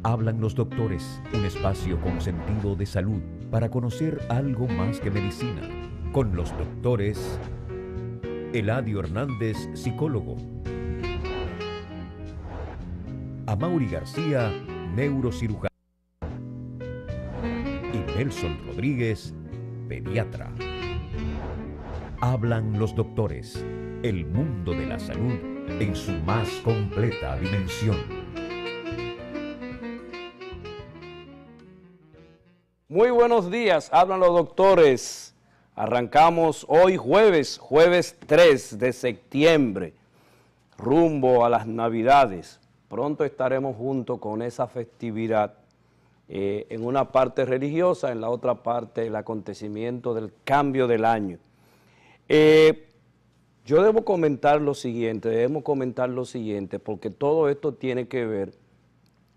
Hablan los doctores, un espacio con sentido de salud para conocer algo más que medicina. Con los doctores Eladio Hernández, psicólogo. Amaury García, neurocirujano. Y Nelson Rodríguez, pediatra. Hablan los doctores, el mundo de la salud en su más completa dimensión. Muy buenos días, hablan los doctores. Arrancamos hoy jueves 3 de septiembre, rumbo a las Navidades. Pronto estaremos juntos con esa festividad, en una parte religiosa, en la otra parte el acontecimiento del cambio del año. Yo debemos comentar lo siguiente, porque todo esto tiene que ver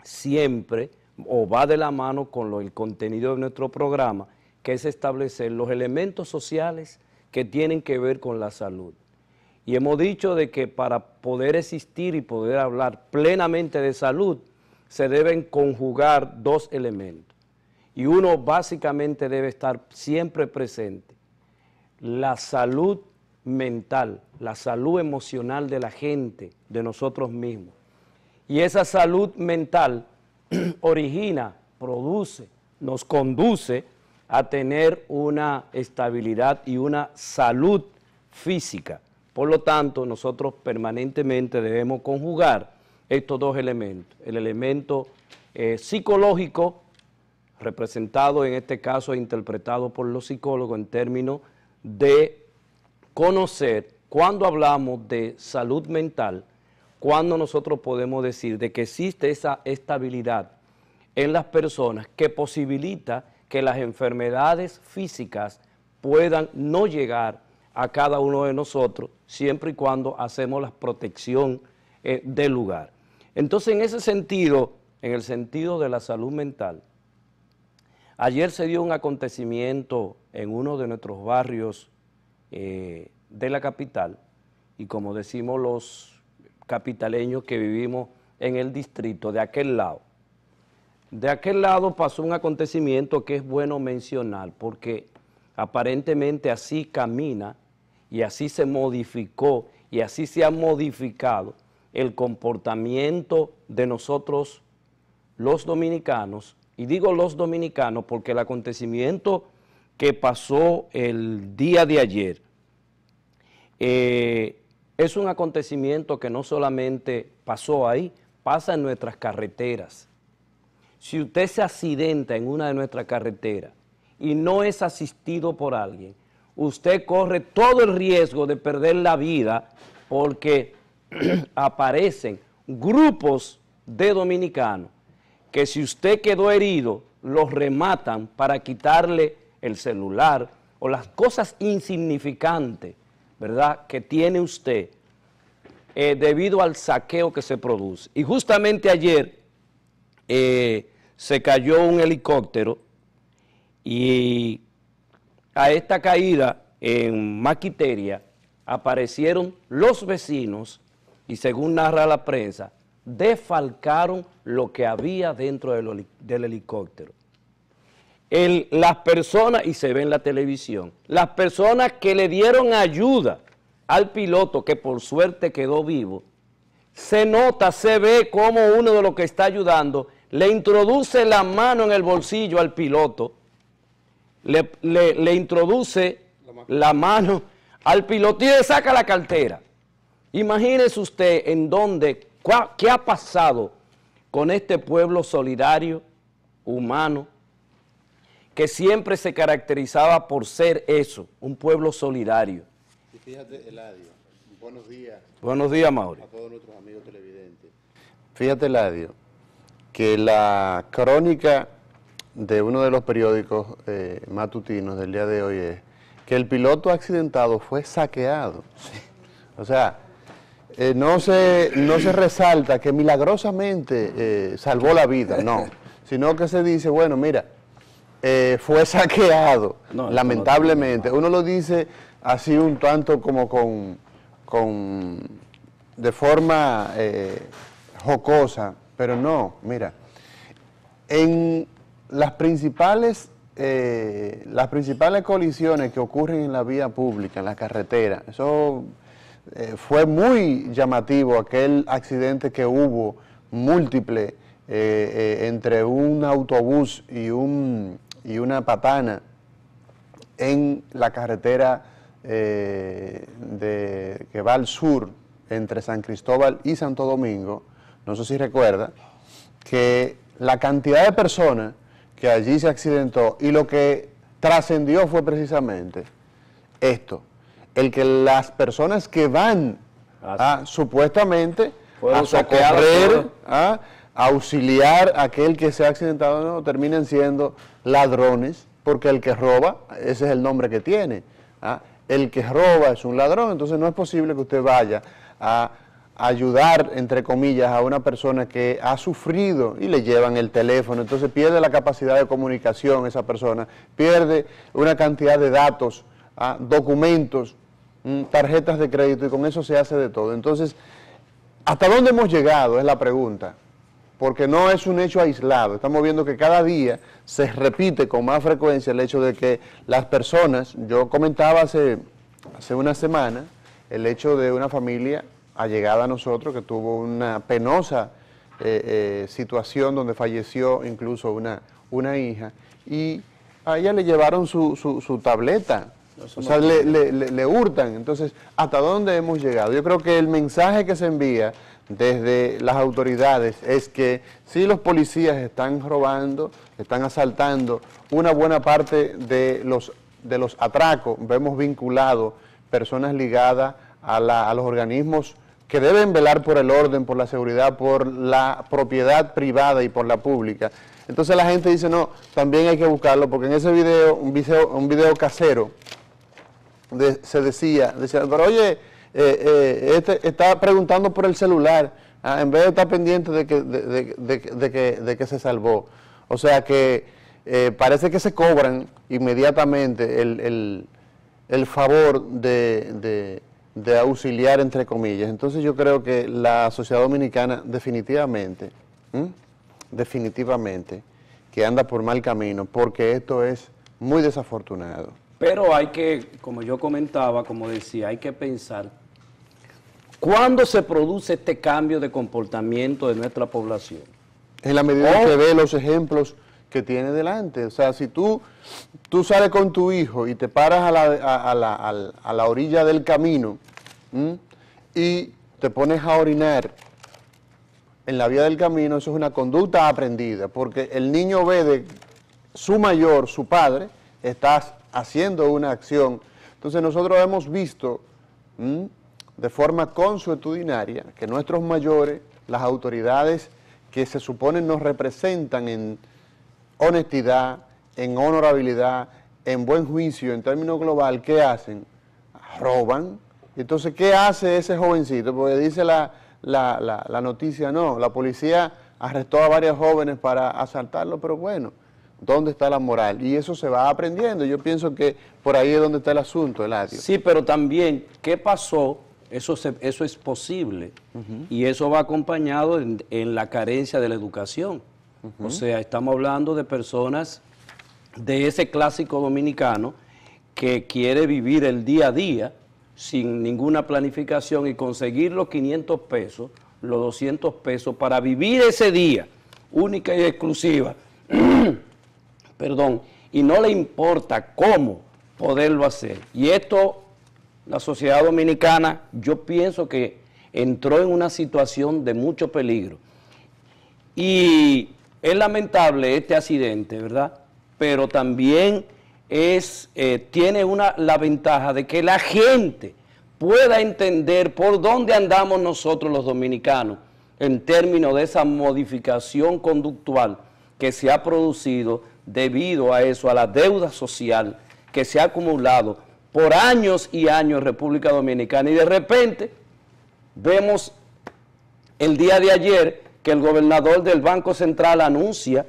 siempre, o va de la mano con el contenido de nuestro programa, que es establecer los elementos sociales que tienen que ver con la salud. Y hemos dicho de que para poder existir y poder hablar plenamente de salud, se deben conjugar dos elementos. Y uno básicamente debe estar siempre presente: la salud mental, la salud emocional de la gente, de nosotros mismos. Y esa salud mental origina, produce, nos conduce a tener una estabilidad y una salud física. Por lo tanto, nosotros permanentemente debemos conjugar estos dos elementos: el elemento psicológico, representado en este caso e interpretado por los psicólogos en términos de conocer cuando hablamos de salud mental, cuando nosotros podemos decir de que existe esa estabilidad en las personas que posibilita que las enfermedades físicas puedan no llegar a cada uno de nosotros, siempre y cuando hacemos la protección del lugar. Entonces, en ese sentido, en el sentido de la salud mental, ayer se dio un acontecimiento en uno de nuestros barrios de la capital, y como decimos los capitaleños que vivimos en el distrito, de aquel lado. De aquel lado pasó un acontecimiento que es bueno mencionar, porque aparentemente así camina y así se modificó y así se ha modificado el comportamiento de nosotros los dominicanos. Y digo los dominicanos porque el acontecimiento que pasó el día de ayer es un acontecimiento que no solamente pasó ahí, pasa en nuestras carreteras. Si usted se accidenta en una de nuestras carreteras y no es asistido por alguien, usted corre todo el riesgo de perder la vida, porque aparecen grupos de dominicanos que, si usted quedó herido, los rematan para quitarle el celular o las cosas insignificantes, ¿verdad?, que tiene usted debido al saqueo que se produce. Y justamente ayer se cayó un helicóptero, y a esta caída en Maquiteria aparecieron los vecinos y, según narra la prensa, defalcaron lo que había dentro del helicóptero. Las personas, y se ve en la televisión, las personas que le dieron ayuda al piloto, que por suerte quedó vivo, se nota, se ve como uno de los que está ayudando le introduce la mano en el bolsillo al piloto, le introduce la mano al piloto y le saca la cartera. Imagínese usted en dónde, qué ha pasado con este pueblo solidario, humano, que siempre se caracterizaba por ser eso, un pueblo solidario. Y fíjate, Eladio, buenos días. Buenos días, Mauri. A todos nuestros amigos televidentes. Fíjate, Eladio, que la crónica de uno de los periódicos matutinos del día de hoy es que el piloto accidentado fue saqueado. Sí. O sea, no se resalta que milagrosamente salvó la vida, no, sino que se dice, bueno, mira, fue saqueado, no, lamentablemente. Uno lo dice así un tanto como de forma jocosa, pero no, mira, en las principales colisiones que ocurren en la vía pública, en la carretera, eso fue muy llamativo, aquel accidente que hubo múltiple entre un autobús y una patana en la carretera que va al sur, entre San Cristóbal y Santo Domingo. No sé si recuerda que la cantidad de personas que allí se accidentó y lo que trascendió fue precisamente esto, el que las personas que van supuestamente a socorrer, a auxiliar a aquel que se ha accidentado, no, terminan siendo ladrones, porque el que roba, ese es el nombre que tiene, el que roba es un ladrón. Entonces no es posible que usted vaya a ayudar, entre comillas, a una persona que ha sufrido y le llevan el teléfono, entonces pierde la capacidad de comunicación esa persona, pierde una cantidad de datos, documentos, tarjetas de crédito, y con eso se hace de todo. Entonces, ¿hasta dónde hemos llegado? Es la pregunta, porque no es un hecho aislado. Estamos viendo que cada día se repite con más frecuencia el hecho de que las personas, yo comentaba hace una semana, el hecho de una familia allegada a nosotros que tuvo una penosa situación donde falleció incluso una hija, y a ella le llevaron su tableta, o sea, le hurtan. Entonces, ¿hasta dónde hemos llegado? Yo creo que el mensaje que se envía desde las autoridades es que si los policías están robando, están asaltando, una buena parte de los atracos vemos vinculados personas ligadas a los organismos que deben velar por el orden, por la seguridad, por la propiedad privada y por la pública. Entonces la gente dice, no, también hay que buscarlo, porque en ese video, un video casero, se decía, pero oye, este está preguntando por el celular, en vez de estar pendiente de que se salvó. O sea que parece que se cobran inmediatamente el favor de auxiliar, entre comillas. Entonces yo creo que la sociedad dominicana definitivamente que anda por mal camino, porque esto es muy desafortunado. Pero hay que, como yo comentaba, como decía, hay que pensar cuándo se produce este cambio de comportamiento de nuestra población. En la medida que ve los ejemplos que tiene delante. O sea, si tú sales con tu hijo y te paras a la orilla del camino y te pones a orinar en la vía del camino, eso es una conducta aprendida, porque el niño ve de su mayor, su padre, estás haciendo una acción. Entonces nosotros hemos visto de forma consuetudinaria que nuestros mayores, las autoridades que se suponen nos representan en honestidad, en honorabilidad, en buen juicio, en términos global, ¿qué hacen? Roban. Entonces, ¿qué hace ese jovencito? Porque dice la noticia, no, la policía arrestó a varios jóvenes para asaltarlo, pero bueno, ¿dónde está la moral? Y eso se va aprendiendo. Yo pienso que por ahí es donde está el asunto, Eladio. Sí, pero también, ¿qué pasó? Eso es posible, y eso va acompañado en la carencia de la educación. O sea, estamos hablando de personas de ese clásico dominicano que quiere vivir el día a día sin ninguna planificación y conseguir los 500 pesos, los 200 pesos para vivir ese día, única y exclusiva, perdón, y no le importa cómo poderlo hacer. Y esto, la sociedad dominicana, yo pienso que entró en una situación de mucho peligro. Y es lamentable este accidente, ¿verdad? Pero también tiene la ventaja de que la gente pueda entender por dónde andamos nosotros los dominicanos en términos de esa modificación conductual que se ha producido debido a eso, a la deuda social que se ha acumulado por años y años en República Dominicana. Y de repente vemos el día de ayer que el gobernador del Banco Central anuncia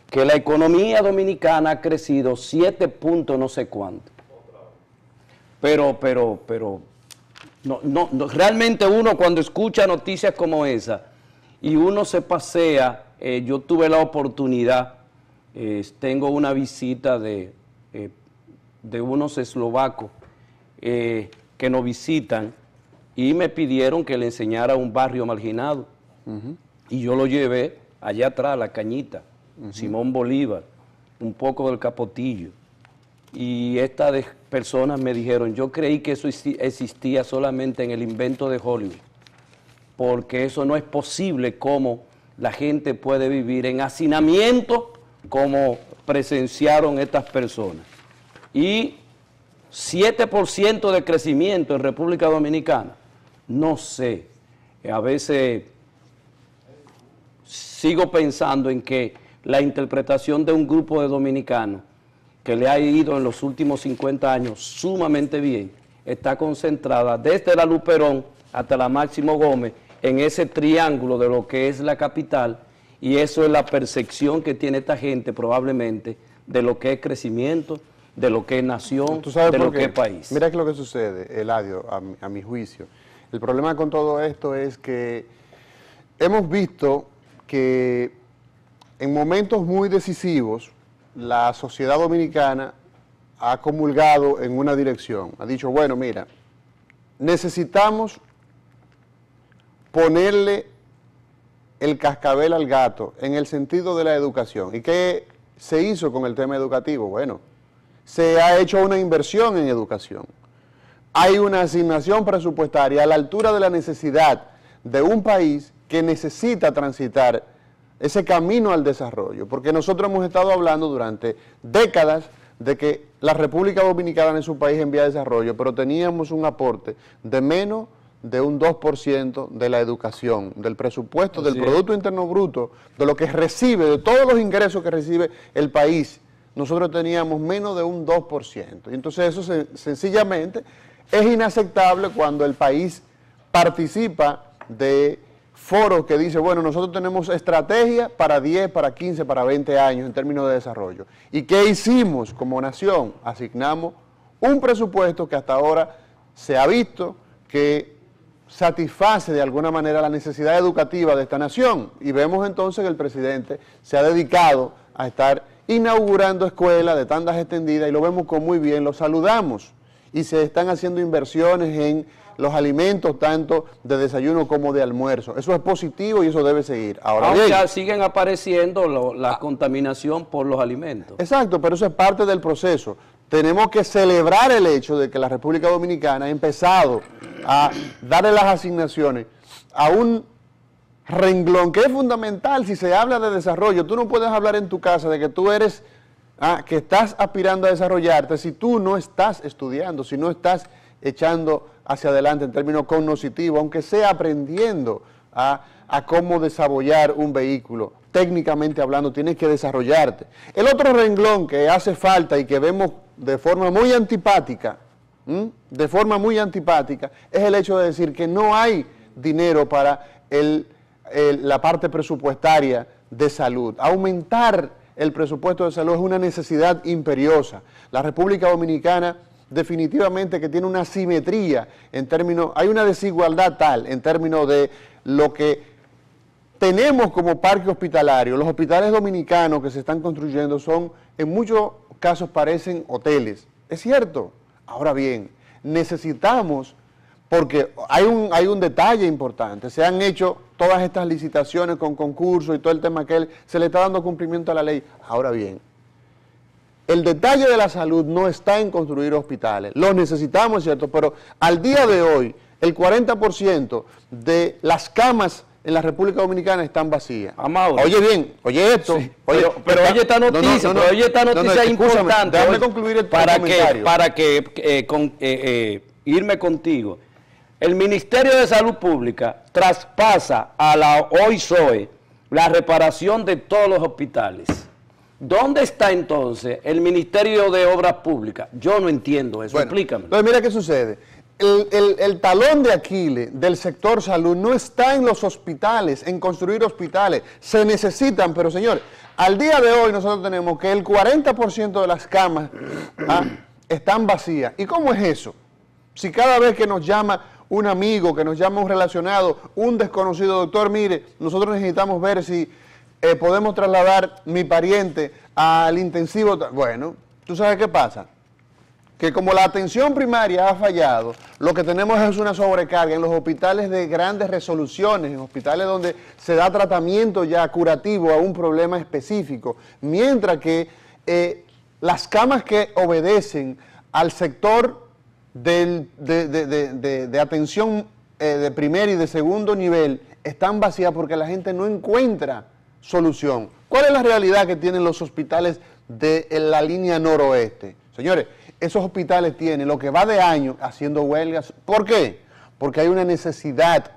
que la economía dominicana ha crecido 7 puntos no sé cuánto. Pero realmente uno cuando escucha noticias como esa y uno se pasea yo tuve la oportunidad, tengo una visita de unos eslovacos que nos visitan y me pidieron que le enseñara un barrio marginado. Y yo lo llevé allá atrás, La Cañita, Simón Bolívar, un poco del Capotillo. Y estas personas me dijeron, yo creí que eso existía solamente en el invento de Hollywood, porque eso no es posible, como la gente puede vivir en hacinamiento como presenciaron estas personas. Y 7% de crecimiento en República Dominicana, no sé, a veces sigo pensando en que la interpretación de un grupo de dominicanos que le ha ido en los últimos 50 años sumamente bien, está concentrada desde la Luperón hasta la Máximo Gómez en ese triángulo de lo que es la capital, y eso es la percepción que tiene esta gente probablemente de lo que es crecimiento, de lo que es nación, de lo que es país. Mira que lo que sucede, Eladio, a mi juicio. El problema con todo esto es que hemos visto que en momentos muy decisivos la sociedad dominicana ha comulgado en una dirección. Ha dicho, bueno, mira, necesitamos ponerle el cascabel al gato en el sentido de la educación. ¿Y qué se hizo con el tema educativo? Bueno, se ha hecho una inversión en educación. Hay una asignación presupuestaria a la altura de la necesidad de un país que necesita transitar ese camino al desarrollo, porque nosotros hemos estado hablando durante décadas de que la República Dominicana es un país en vía de desarrollo, pero teníamos un aporte de menos de un 2% de la educación, del presupuesto, del Producto Interno Bruto, de lo que recibe, de todos los ingresos que recibe el país. Nosotros teníamos menos de un 2%. Y entonces eso sencillamente es inaceptable cuando el país participa de foros que dicen, bueno, nosotros tenemos estrategia para 10, para 15, para 20 años en términos de desarrollo. ¿Y qué hicimos como nación? Asignamos un presupuesto que hasta ahora se ha visto que satisface de alguna manera la necesidad educativa de esta nación. Y vemos entonces que el presidente se ha dedicado a estar inaugurando escuelas de tandas extendidas y lo vemos con muy bien, lo saludamos. Y se están haciendo inversiones en los alimentos, tanto de desayuno como de almuerzo. Eso es positivo y eso debe seguir. Ahora bien, ya siguen apareciendo la contaminación por los alimentos. Exacto, pero eso es parte del proceso. Tenemos que celebrar el hecho de que la República Dominicana ha empezado a darle las asignaciones a un renglón que es fundamental si se habla de desarrollo. Tú no puedes hablar en tu casa de que tú eres, que estás aspirando a desarrollarte si tú no estás estudiando, si no estás echando hacia adelante en términos cognitivos, aunque sea aprendiendo a cómo desarrollar un vehículo. Técnicamente hablando, tienes que desarrollarte. El otro renglón que hace falta y que vemos de forma muy antipática, es el hecho de decir que no hay dinero para la parte presupuestaria de salud. Aumentar el presupuesto de salud es una necesidad imperiosa. La República Dominicana definitivamente que tiene una asimetría en términos, hay una desigualdad tal en términos de lo que tenemos como parque hospitalario. Los hospitales dominicanos que se están construyendo son, en muchos casos parecen hoteles. Es cierto. Ahora bien, necesitamos, porque hay un detalle importante, se han hecho todas estas licitaciones con concursos y todo el tema que se le está dando cumplimiento a la ley. Ahora bien, el detalle de la salud no está en construir hospitales, los necesitamos, ¿cierto? Pero al día de hoy, el 40% de las camas en la República Dominicana están vacías. Amado. Oye bien, oye esto. Sí, pero oye esta noticia, oye esta noticia es importante. Déjame concluir el comentario. Para que irme contigo. El Ministerio de Salud Pública traspasa a la OISOE la reparación de todos los hospitales. ¿Dónde está entonces el Ministerio de Obras Públicas? Yo no entiendo eso, explícame. Entonces mira qué sucede. El talón de Aquiles del sector salud no está en los hospitales, en construir hospitales. Se necesitan, pero señores, al día de hoy nosotros tenemos que el 40% de las camas están vacías. ¿Y cómo es eso? Si cada vez que nos llama un amigo, que nos llama un relacionado, un desconocido doctor, mire, nosotros necesitamos ver si podemos trasladar mi pariente al intensivo. Bueno, ¿tú sabes qué pasa? Que como la atención primaria ha fallado, lo que tenemos es una sobrecarga en los hospitales de grandes resoluciones, en hospitales donde se da tratamiento ya curativo a un problema específico, mientras que las camas que obedecen al sector de atención de primer y de segundo nivel están vacías porque la gente no encuentra solución. ¿Cuál es la realidad que tienen los hospitales de la línea noroeste? Señores, esos hospitales tienen lo que va de año haciendo huelgas. ¿Por qué? Porque hay una necesidad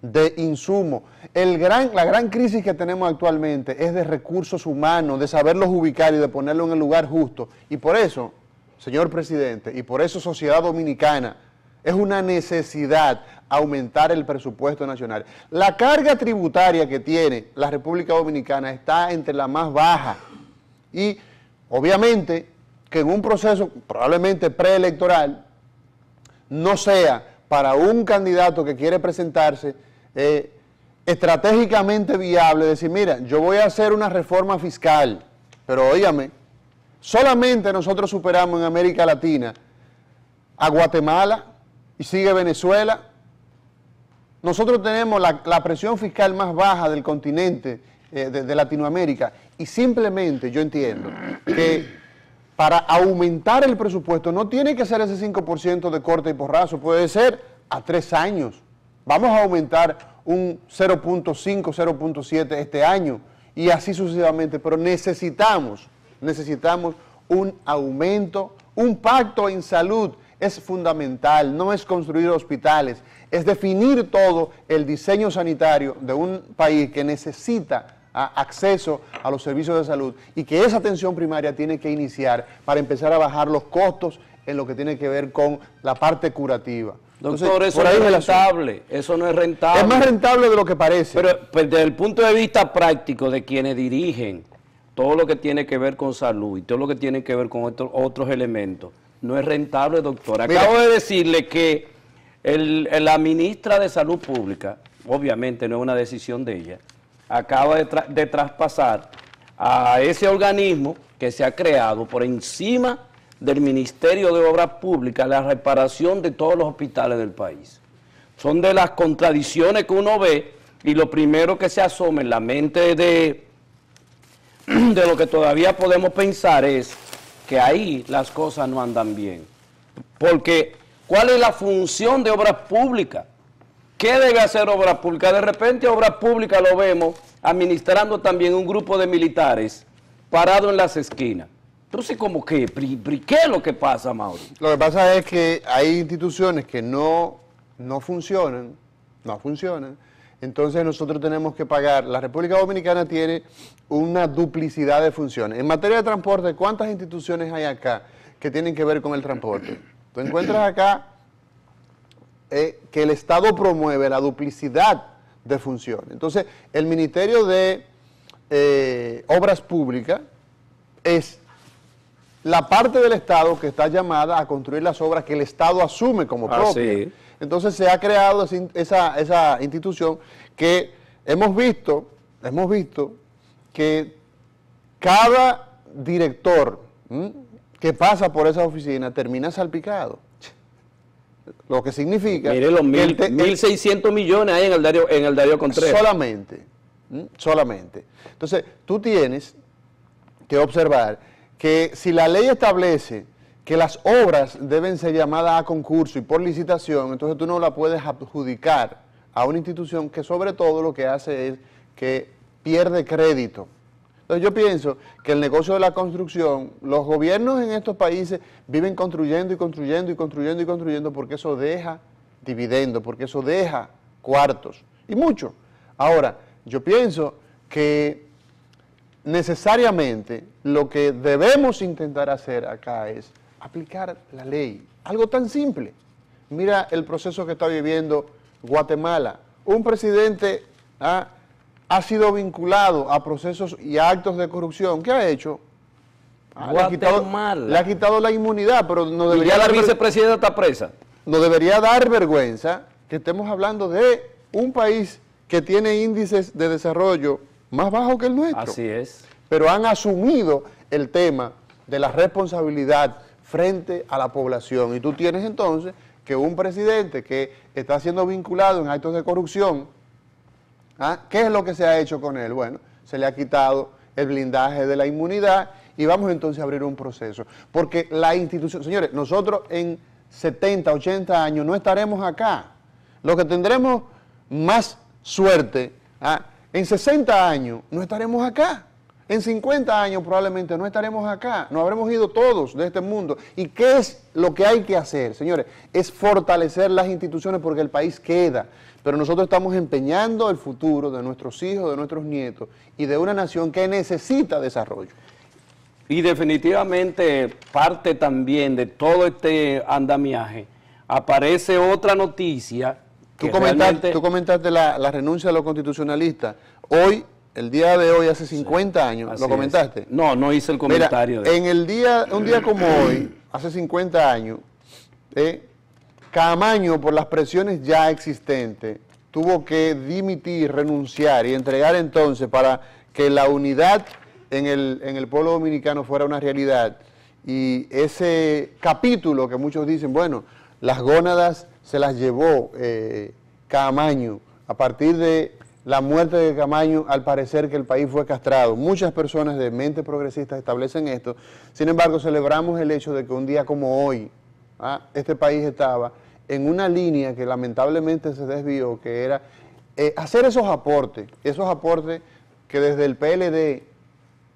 de insumo. La gran crisis que tenemos actualmente es de recursos humanos, de saberlos ubicar y de ponerlos en el lugar justo. Y por eso, señor presidente, y por eso sociedad dominicana, es una necesidad aumentar el presupuesto nacional. La carga tributaria que tiene la República Dominicana está entre la más baja y obviamente que en un proceso probablemente preelectoral no sea para un candidato que quiere presentarse estratégicamente viable decir, mira, yo voy a hacer una reforma fiscal, pero óigame, solamente nosotros superamos en América Latina a Guatemala y sigue Venezuela. Nosotros tenemos la presión fiscal más baja del continente de Latinoamérica y simplemente yo entiendo que para aumentar el presupuesto no tiene que ser ese 5% de corte y porrazo, puede ser a 3 años. Vamos a aumentar un 0.5, 0.7 este año y así sucesivamente, pero necesitamos un aumento, un pacto en salud es fundamental, no es construir hospitales, es definir todo el diseño sanitario de un país que necesita acceso a los servicios de salud y que esa atención primaria tiene que iniciar para empezar a bajar los costos en lo que tiene que ver con la parte curativa. Doctor, eso no es rentable, eso no es rentable. Es más rentable de lo que parece. Pero pues, desde el punto de vista práctico de quienes dirigen todo lo que tiene que ver con salud y todo lo que tiene que ver con otros elementos, no es rentable, doctor. Acabo de decirle que la ministra de Salud Pública, obviamente no es una decisión de ella, acaba de traspasar a ese organismo que se ha creado por encima del Ministerio de Obras Públicas la reparación de todos los hospitales del país. Son de las contradicciones que uno ve y lo primero que se asoma en la mente de lo que todavía podemos pensar es que ahí las cosas no andan bien. Porque, ¿cuál es la función de Obras Públicas? ¿Qué debe hacer Obras Públicas? De repente Obras Públicas lo vemos administrando también un grupo de militares parado en las esquinas. Entonces, ¿cómo qué? ¿Qué es lo que pasa, Mauro? Lo que pasa es que hay instituciones que no funcionan, entonces nosotros tenemos que pagar. La República Dominicana tiene una duplicidad de funciones. En materia de transporte, ¿cuántas instituciones hay acá que tienen que ver con el transporte? Tú encuentras acá que el Estado promueve la duplicidad de funciones. Entonces, el Ministerio de Obras Públicas es la parte del Estado que está llamada a construir las obras que el Estado asume como propias. Sí. Entonces se ha creado esa institución que hemos visto que cada director que pasa por esa oficina termina salpicado. Lo que significa... Mire los 1.600 millones ahí en el Darío Contreras. Solamente. Entonces, tú tienes que observar que si la ley establece que las obras deben ser llamadas a concurso y por licitación, entonces tú no la puedes adjudicar a una institución que sobre todo lo que hace es que pierde crédito. Entonces yo pienso que el negocio de la construcción, los gobiernos en estos países viven construyendo porque eso deja dividendos, porque eso deja cuartos y mucho. Ahora, yo pienso que necesariamente lo que debemos intentar hacer acá es aplicar la ley, algo tan simple. Mira el proceso que está viviendo Guatemala. Un presidente ha sido vinculado a procesos y actos de corrupción. ¿Qué ha hecho? Le ha quitado la inmunidad, pero no debería... ¿Y ya la vicepresidenta está presa? Nos debería dar vergüenza que estemos hablando de un país que tiene índices de desarrollo más bajo que el nuestro. Así es. Pero han asumido el tema de la responsabilidad frente a la población. Y tú tienes entonces que un presidente que está siendo vinculado en actos de corrupción, ¿qué es lo que se ha hecho con él? Bueno, se le ha quitado el blindaje de la inmunidad y vamos entonces a abrir un proceso. Porque la institución, señores, nosotros en 70, 80 años no estaremos acá. Lo que tendremos más suerte, en 60 años no estaremos acá. En 50 años probablemente no estaremos acá, nos habremos ido todos de este mundo. ¿Y qué es lo que hay que hacer, señores? Es fortalecer las instituciones porque el país queda, pero nosotros estamos empeñando el futuro de nuestros hijos, de nuestros nietos y de una nación que necesita desarrollo. Y definitivamente parte también de todo este andamiaje, aparece otra noticia. Tú comentaste la renuncia de los constitucionalistas. Hoy, el día de hoy, hace 50 años, ¿lo comentaste? No, no hice el comentario. Mira, un día como hoy, hace 50 años, Caamaño, por las presiones ya existentes, tuvo que dimitir, renunciar y entregar entonces para que la unidad en el pueblo dominicano fuera una realidad. Y ese capítulo que muchos dicen, bueno, las gónadas se las llevó Caamaño. A partir de la muerte de Caamaño, al parecer que el país fue castrado. Muchas personas de mente progresista establecen esto. Sin embargo, celebramos el hecho de que un día como hoy, este país estaba en una línea que lamentablemente se desvió, que era hacer esos aportes que desde el PLD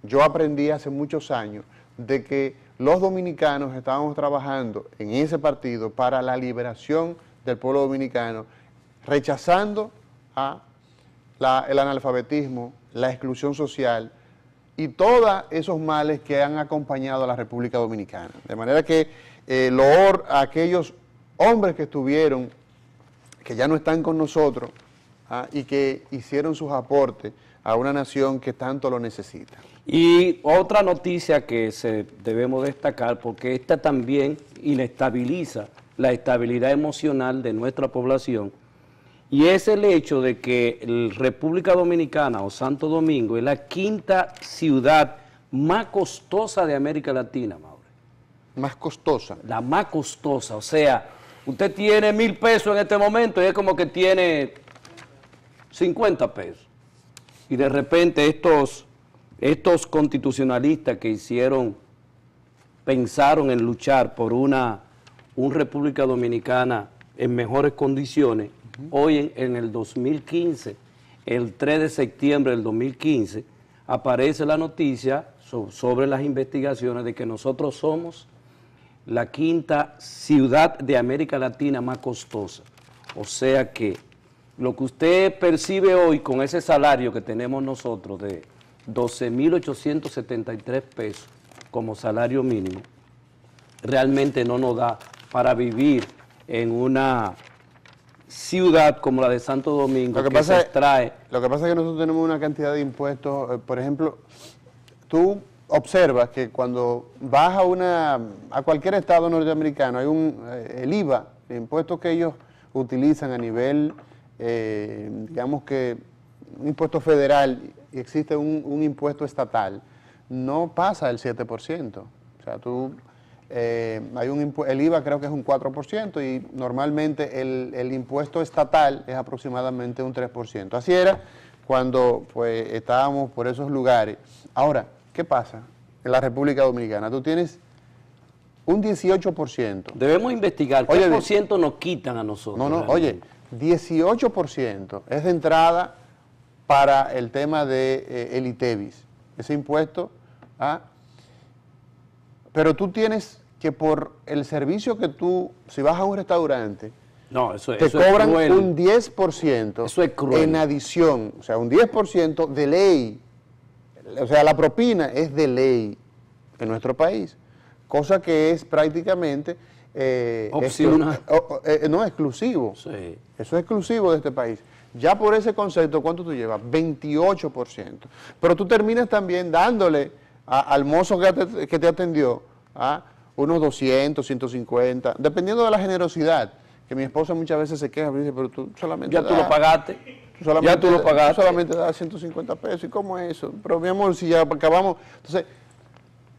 yo aprendí hace muchos años, de que los dominicanos estábamos trabajando en ese partido para la liberación del pueblo dominicano, rechazando el analfabetismo, la exclusión social y todos esos males que han acompañado a la República Dominicana. De manera que loor a aquellos hombres que estuvieron, que ya no están con nosotros, y que hicieron sus aportes a una nación que tanto lo necesita. Y otra noticia que debemos destacar, porque esta también inestabiliza la estabilidad emocional de nuestra población, y es el hecho de que República Dominicana o Santo Domingo es la quinta ciudad más costosa de América Latina, Maure. Más costosa. La más costosa, o sea, usted tiene 1,000 pesos en este momento y es como que tiene 50 pesos. Y de repente estos constitucionalistas que pensaron en luchar por una República Dominicana en mejores condiciones, hoy en el 2015, el 3 de septiembre del 2015, aparece la noticia sobre las investigaciones de que nosotros somos la quinta ciudad de América Latina más costosa. O sea que lo que usted percibe hoy con ese salario que tenemos nosotros de 12,873 pesos como salario mínimo, realmente no nos da para vivir en una ciudad como la de Santo Domingo, Lo que pasa es que nosotros tenemos una cantidad de impuestos. Por ejemplo, tú observas que cuando vas a cualquier estado norteamericano, hay el IVA, el impuesto que ellos utilizan a nivel, digamos que un impuesto federal, y existe un impuesto estatal, no pasa el 7%. O sea, el IVA creo que es un 4% y normalmente el impuesto estatal es aproximadamente un 3%. Así era cuando pues estábamos por esos lugares. Ahora, ¿qué pasa en la República Dominicana? Tú tienes un 18%. Debemos investigar qué por ciento nos quitan a nosotros. No, oye, 18% es de entrada para el tema de el ITEVIS, ese impuesto. Pero tú tienes que por el servicio que si vas a un restaurante, te cobran un 10%. Eso es cruel. En adición, o sea, un 10% de ley. O sea, la propina es de ley en nuestro país, cosa que es prácticamente opcional. No, exclusivo. Sí. Eso es exclusivo de este país. Ya por ese concepto, ¿cuánto tú llevas? 28%. Pero tú terminas también dándole al mozo que te atendió unos 200, 150, dependiendo de la generosidad, que mi esposa muchas veces se queja, me dice, pero tú solamente ya tú lo pagaste. Ya tú lo pagaste. Tú solamente das 150 pesos. ¿Y cómo es eso? Pero mi amor, si ya acabamos... Entonces,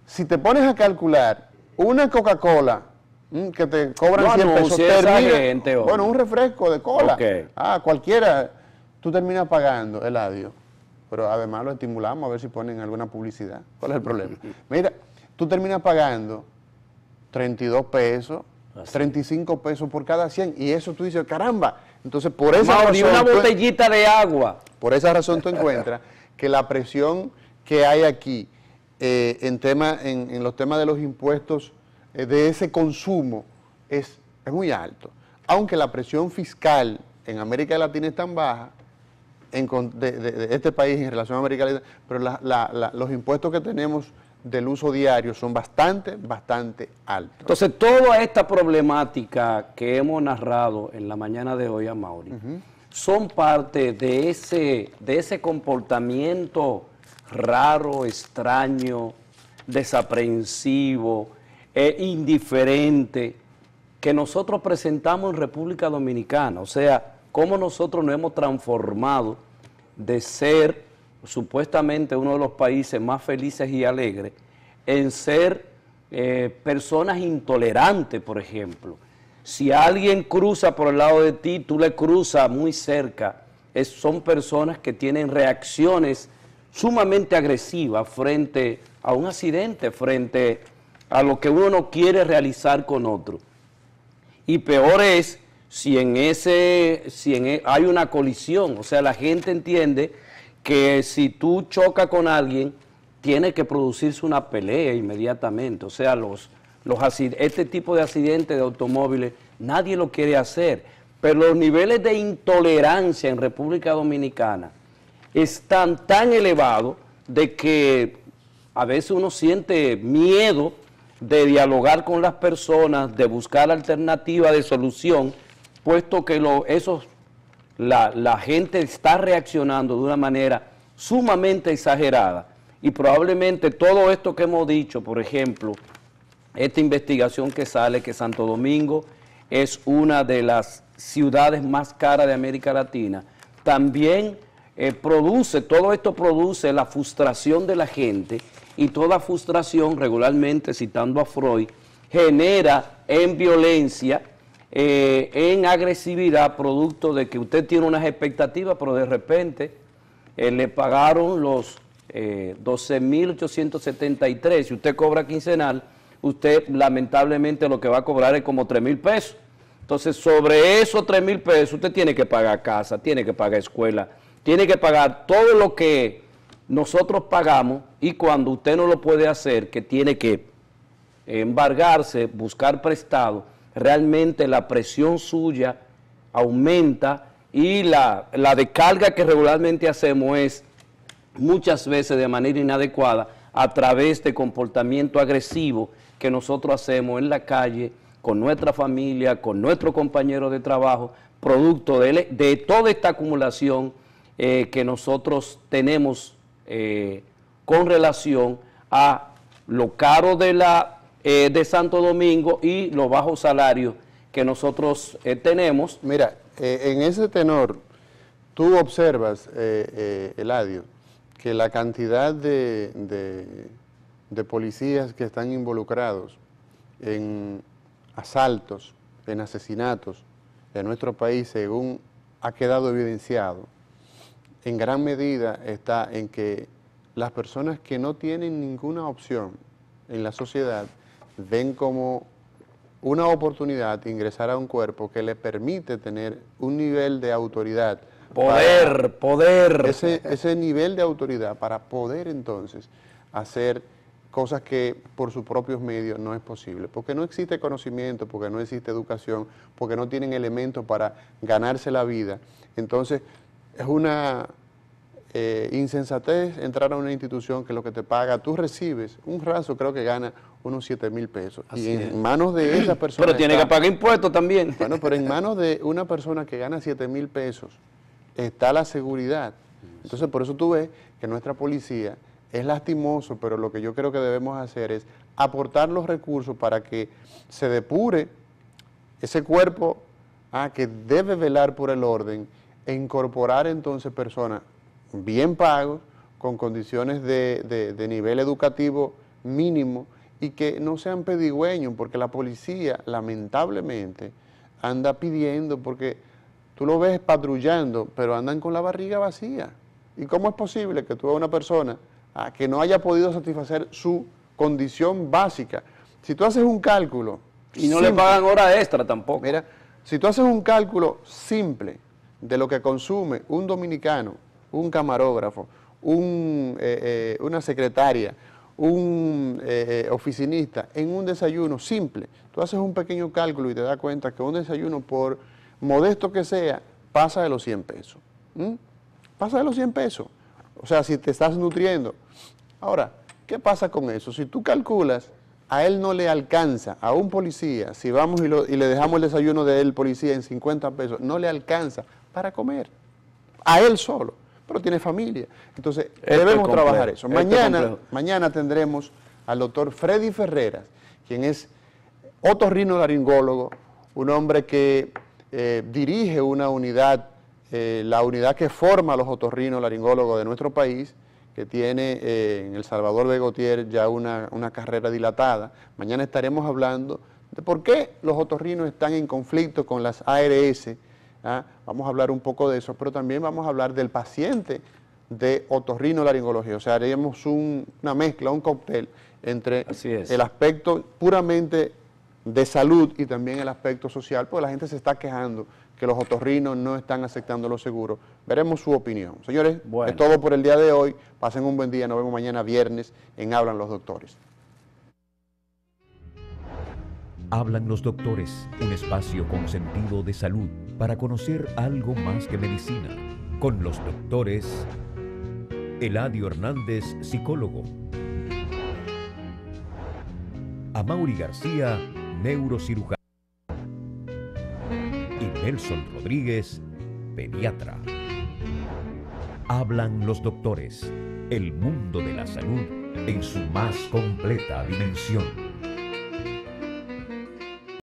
si te pones a calcular una Coca-Cola que te cobran 100 pesos, termina, bueno, un refresco de cola, cualquiera, tú terminas pagando, Eladio. Pero además lo estimulamos a ver si ponen alguna publicidad. ¿Cuál es el problema? Mira, tú terminas pagando 32 pesos, 35 pesos por cada 100, y eso tú dices, caramba. Entonces, por esa razón... Y una botellita de agua. Por esa razón tú encuentras que la presión que hay aquí en los temas de los impuestos de ese consumo es muy alto. Aunque la presión fiscal en América Latina es tan baja, de este país en relación a América Latina, pero los impuestos que tenemos del uso diario son bastante altos. Entonces, toda esta problemática que hemos narrado en la mañana de hoy, Amaury, son parte de ese comportamiento raro, extraño, desaprensivo, indiferente, que nosotros presentamos en República Dominicana. O sea, cómo nosotros nos hemos transformado de ser supuestamente uno de los países más felices y alegres en ser personas intolerantes, por ejemplo. Si alguien cruza por el lado de ti, tú le cruzas muy cerca. Son personas que tienen reacciones sumamente agresivas frente a un accidente, frente a lo que uno no quiere realizar con otro. Y peor es si hay una colisión. O sea, la gente entiende que si tú chocas con alguien, tiene que producirse una pelea inmediatamente. O sea, este tipo de accidentes de automóviles, nadie lo quiere hacer. Pero los niveles de intolerancia en República Dominicana están tan elevados de que a veces uno siente miedo de dialogar con las personas, de buscar alternativas de solución, puesto que la gente está reaccionando de una manera sumamente exagerada. Y probablemente todo esto que hemos dicho, por ejemplo, esta investigación que sale, que Santo Domingo es una de las ciudades más caras de América Latina, también todo esto produce la frustración de la gente, y toda frustración, regularmente, citando a Freud, genera en violencia, en agresividad, producto de que usted tiene unas expectativas, pero de repente le pagaron los 12.873, si usted cobra quincenal, usted lamentablemente lo que va a cobrar es como 3.000 pesos. Entonces, sobre esos 3.000 pesos, usted tiene que pagar casa, tiene que pagar escuela, tiene que pagar todo lo que nosotros pagamos, y cuando usted no lo puede hacer, que tiene que embargarse, buscar prestado, realmente la presión suya aumenta, y la descarga que regularmente hacemos es muchas veces de manera inadecuada a través de comportamiento agresivo que nosotros hacemos en la calle, con nuestra familia, con nuestros compañeros de trabajo, producto de toda esta acumulación que nosotros tenemos con relación a lo caro de Santo Domingo y los bajos salarios que nosotros tenemos. Mira, en ese tenor, tú observas, Eladio, que la cantidad de policías que están involucrados en asaltos, en asesinatos en nuestro país, según ha quedado evidenciado, en gran medida está en que las personas que no tienen ninguna opción en la sociedad ven como una oportunidad de ingresar a un cuerpo que le permite tener un nivel de autoridad. Poder. Ese nivel de autoridad para poder entonces hacer cosas que por sus propios medios no es posible, porque no existe conocimiento, porque no existe educación, porque no tienen elementos para ganarse la vida. Entonces, es una insensatez entrar a una institución que lo que te paga, tú recibes, un raso creo que gana unos 7.000 pesos. Así y en manos de esa persona... Pero tiene que pagar impuestos también. Bueno, pero en manos de una persona que gana 7.000 pesos está la seguridad. Entonces, por eso tú ves que nuestra policía es lastimoso, pero lo que yo creo que debemos hacer es aportar los recursos para que se depure ese cuerpo que debe velar por el orden e incorporar entonces personas bien pagos, con condiciones de nivel educativo mínimo y que no sean pedigüeños, porque la policía lamentablemente anda pidiendo, porque tú lo ves patrullando, pero andan con la barriga vacía. ¿Y cómo es posible que tú veas una persona que no haya podido satisfacer su condición básica? Si tú haces un cálculo... Y no le pagan hora extra tampoco. Mira, si tú haces un cálculo simple de lo que consume un dominicano, un camarógrafo, una secretaria, un oficinista en un desayuno simple, tú haces un pequeño cálculo y te das cuenta que un desayuno, por modesto que sea, pasa de los 100 pesos. Pasa de los 100 pesos. O sea, si te estás nutriendo. Ahora, ¿qué pasa con eso? Si tú calculas, a él no le alcanza, a un policía, si vamos y le dejamos el desayuno del policía en 50 pesos, no le alcanza para comer. A él solo. Pero tiene familia. Entonces, debemos trabajar eso. Mañana tendremos al doctor Freddy Ferreras, quien es otorrinolaringólogo, un hombre que dirige una unidad, la unidad que forma a los otorrinolaringólogos de nuestro país, que tiene en El Salvador Begotier ya una carrera dilatada. Mañana estaremos hablando de por qué los otorrinos están en conflicto con las ARS. Vamos a hablar un poco de eso, pero también vamos a hablar del paciente de otorrinolaringología. O sea, haremos una mezcla, un cóctel entre el aspecto puramente de salud y también el aspecto social, porque la gente se está quejando que los otorrinos no están aceptando los seguros. Veremos su opinión. Señores, es todo por el día de hoy. Pasen un buen día. Nos vemos mañana viernes en Hablan los Doctores. Hablan los Doctores, un espacio con sentido de salud para conocer algo más que medicina. Con los doctores Eladio Hernández, psicólogo. Amaury García, neurocirujano. Y Nelson Rodríguez, pediatra. Hablan los Doctores, el mundo de la salud en su más completa dimensión.